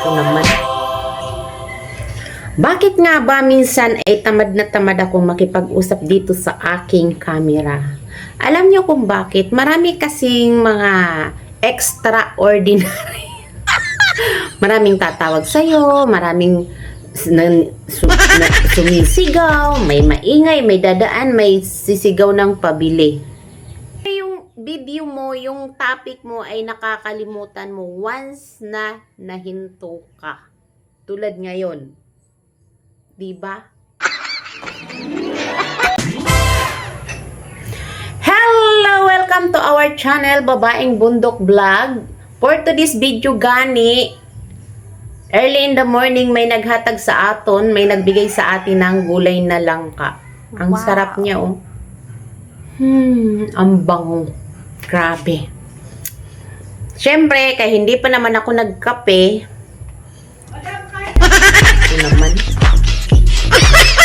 Ito naman. Bakit nga ba minsan ay tamad na tamad akong makipag-usap dito sa aking camera? Alam niyo kung bakit? Marami kasing mga extraordinary. Maraming tatawag sa'yo, maraming sumisigaw, may maingay, may dadaan, may sisigaw ng pabili. Yung video mo, yung topic mo ay nakakalimutan mo once na nahinto ka. Tulad ngayon. Diba? Hello! Welcome to our channel, Babaeng Bundok Vlog. For today's video gani, early in the morning may naghatag sa aton, may nagbigay sa atin ng gulay na langka. Ang sarap niya, oh. Ang bango. Grabe. Siyempre, kaya hindi pa naman ako nagkape,